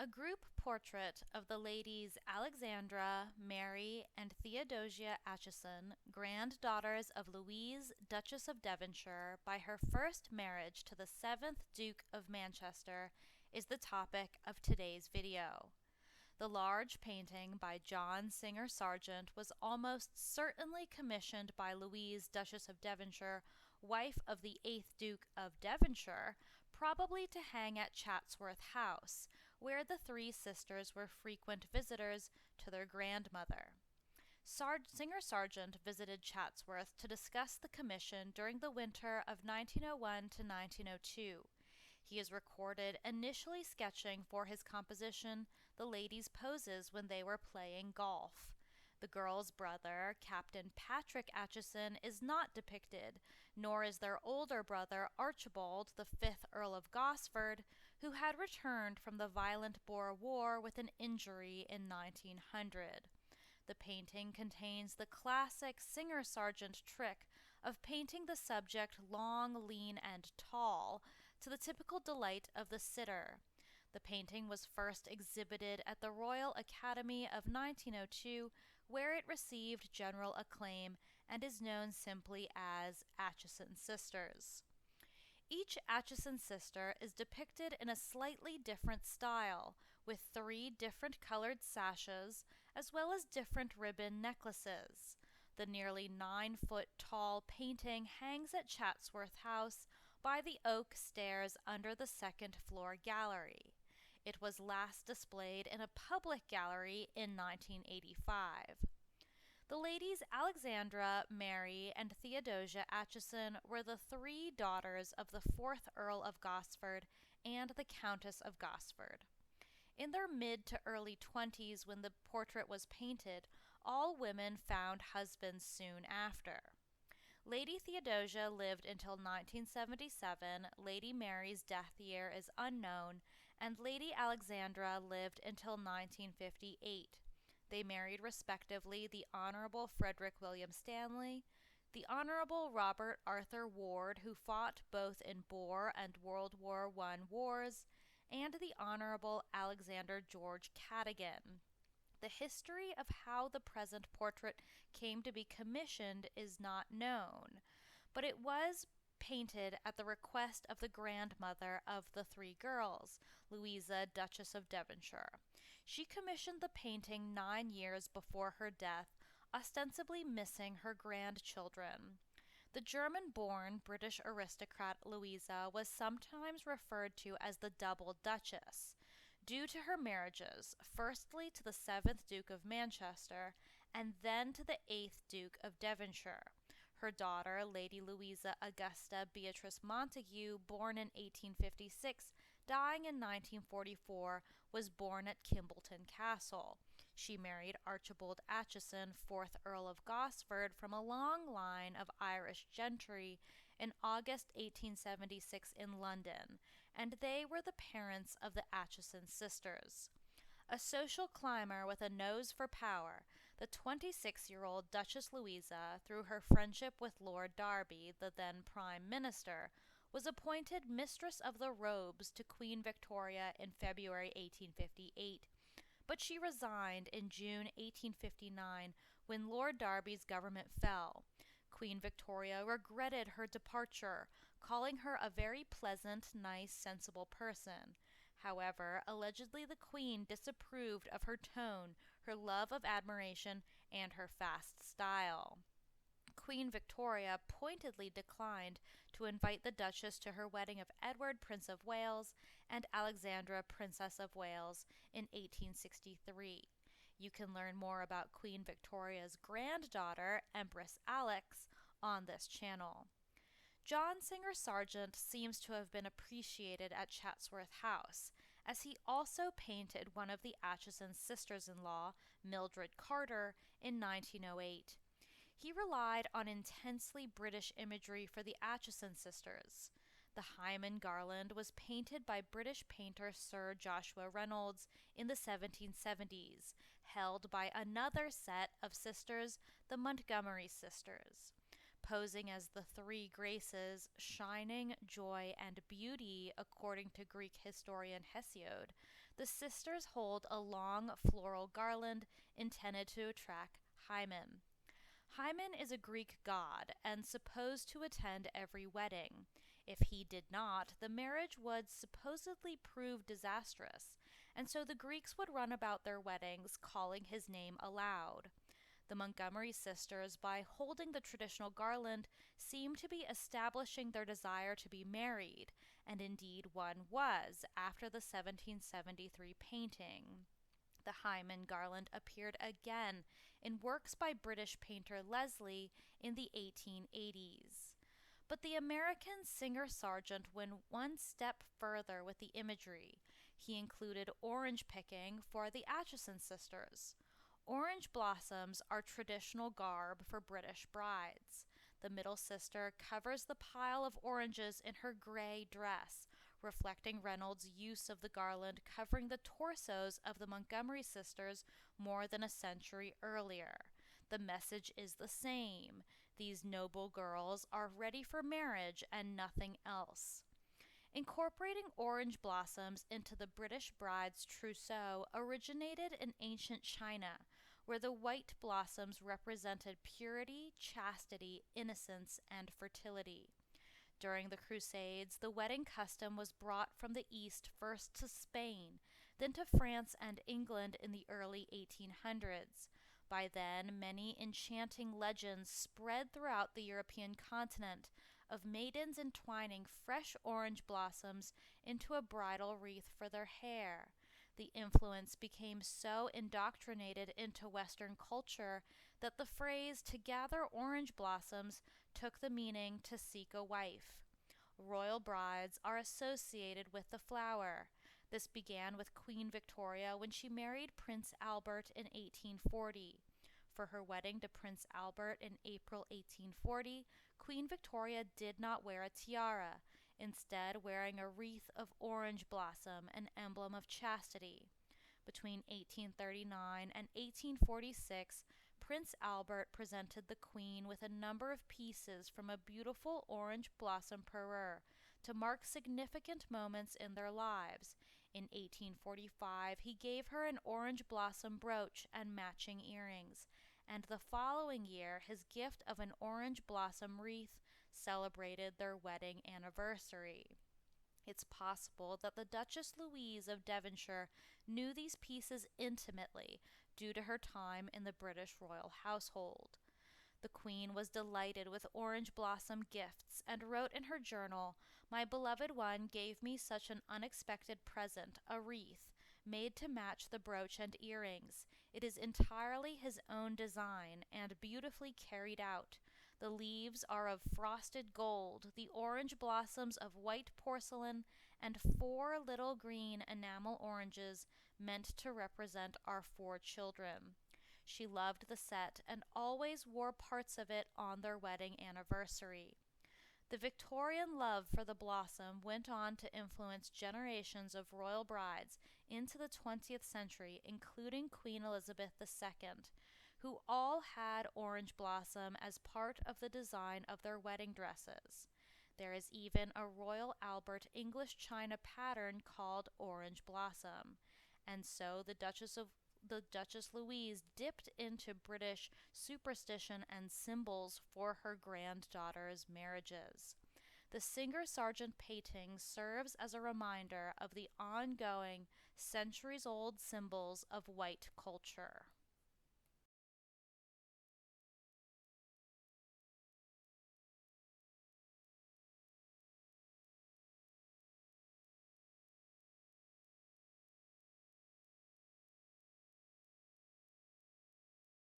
A group portrait of the ladies Alexandra, Mary, and Theodosia Acheson, granddaughters of Louise, Duchess of Devonshire, by her first marriage to the 7th Duke of Manchester, is the topic of today's video. The large painting by John Singer Sargent was almost certainly commissioned by Louise, Duchess of Devonshire, wife of the 8th Duke of Devonshire, probably to hang at Chatsworth House, where the three sisters were frequent visitors to their grandmother. Singer Sargent visited Chatsworth to discuss the commission during the winter of 1901 to 1902. He is recorded initially sketching for his composition the ladies' poses when they were playing golf. The girls' brother, Captain Patrick Acheson, is not depicted, nor is their older brother Archibald, the 5th Earl of Gosford, who had returned from the violent Boer War with an injury in 1900. The painting contains the classic Singer Sargent trick of painting the subject long, lean, and tall, to the typical delight of the sitter. The painting was first exhibited at the Royal Academy of 1902, where it received general acclaim and is known simply as Acheson Sisters. Each Acheson sister is depicted in a slightly different style, with 3 different colored sashes, as well as different ribbon necklaces. The nearly 9-foot tall painting hangs at Chatsworth House by the oak stairs under the second-floor gallery. It was last displayed in a public gallery in 1985. The ladies Alexandra, Mary, and Theodosia Acheson were the 3 daughters of the 4th Earl of Gosford and the Countess of Gosford. In their mid to early 20s when the portrait was painted, all women found husbands soon after. Lady Theodosia lived until 1977, Lady Mary's death year is unknown, and Lady Alexandra lived until 1958. They married respectively the Honorable Frederick William Stanley, the Honorable Robert Arthur Ward, who fought both in Boer and World War I wars, and the Honorable Alexander George Cadogan. The history of how the present portrait came to be commissioned is not known, but it was painted at the request of the grandmother of the 3 girls, Louisa, Duchess of Devonshire. She commissioned the painting 9 years before her death, ostensibly missing her grandchildren. The German-born British aristocrat Louisa was sometimes referred to as the Double Duchess, due to her marriages, firstly to the 7th Duke of Manchester, and then to the 8th Duke of Devonshire. Her daughter, Lady Louisa Augusta Beatrice Montague, born in 1856, dying in 1944, was born at Kimbleton Castle. She married Archibald Acheson, 4th Earl of Gosford, from a long line of Irish gentry in August 1876 in London, and they were the parents of the Acheson sisters. A social climber with a nose for power, the 26-year-old Duchess Louisa, through her friendship with Lord Derby, the then Prime Minister, was appointed Mistress of the Robes to Queen Victoria in February 1858, but she resigned in June 1859 when Lord Derby's government fell. Queen Victoria regretted her departure, calling her a very pleasant, nice, sensible person. However, allegedly the Queen disapproved of her tone, her love of admiration, and her fast style. Queen Victoria pointedly declined to invite the Duchess to her wedding of Edward, Prince of Wales, and Alexandra, Princess of Wales, in 1863. You can learn more about Queen Victoria's granddaughter, Empress Alex, on this channel. John Singer Sargent seems to have been appreciated at Chatsworth House, as he also painted one of the Acheson sisters-in-law, Mildred Carter, in 1908. He relied on intensely British imagery for the Acheson sisters. The Hymen garland was painted by British painter Sir Joshua Reynolds in the 1770s, held by another set of sisters, the Montgomery sisters. Posing as the 3 Graces, shining, joy, and beauty, according to Greek historian Hesiod, The sisters hold a long floral garland intended to attract Hymen. Hymen is a Greek god and supposed to attend every wedding. If he did not, the marriage would supposedly prove disastrous, and so the Greeks would run about their weddings calling his name aloud. The Montgomery sisters, by holding the traditional garland, seem to be establishing their desire to be married, and indeed one was after the 1773 painting. The Hymen garland appeared again in works by British painter Leslie in the 1880s. But the American singer Sargent went one step further with the imagery. He included orange picking for the Acheson sisters. Orange blossoms are traditional garb for British brides. The middle sister covers the pile of oranges in her gray dress, reflecting Reynolds' use of the garland covering the torsos of the Montgomery sisters more than a century earlier. The message is the same. These noble girls are ready for marriage and nothing else. Incorporating orange blossoms into the British bride's trousseau originated in ancient China, where the white blossoms represented purity, chastity, innocence, and fertility. During the Crusades, the wedding custom was brought from the East first to Spain, then to France and England in the early 1800s. By then, many enchanting legends spread throughout the European continent of maidens entwining fresh orange blossoms into a bridal wreath for their hair. The influence became so indoctrinated into Western culture that the phrase to gather orange blossoms took the meaning to seek a wife. Royal brides are associated with the flower. This began with Queen Victoria when she married Prince Albert in 1840. For her wedding to Prince Albert in April 1840, Queen Victoria did not wear a tiara, instead wearing a wreath of orange blossom, an emblem of chastity. Between 1839 and 1846, Prince Albert presented the Queen with a number of pieces from a beautiful orange blossom parure to mark significant moments in their lives. In 1845, he gave her an orange blossom brooch and matching earrings, and the following year his gift of an orange blossom wreath celebrated their wedding anniversary. It's possible that the Duchess Louise of Devonshire knew these pieces intimately due to her time in the British royal household. The Queen was delighted with orange blossom gifts and wrote in her journal, "My beloved one gave me such an unexpected present, a wreath, made to match the brooch and earrings. It is entirely his own design and beautifully carried out. The leaves are of frosted gold, the orange blossoms of white porcelain, and 4 little green enamel oranges meant to represent our 4 children." She loved the set and always wore parts of it on their wedding anniversary. The Victorian love for the blossom went on to influence generations of royal brides into the 20th century, including Queen Elizabeth II, who all had orange blossom as part of the design of their wedding dresses. There is even a Royal Albert English china pattern called Orange Blossom, and so the Duchess Louise dipped into British superstition and symbols for her granddaughters' marriages. The Singer Sargent painting serves as a reminder of the ongoing, centuries-old symbols of white culture.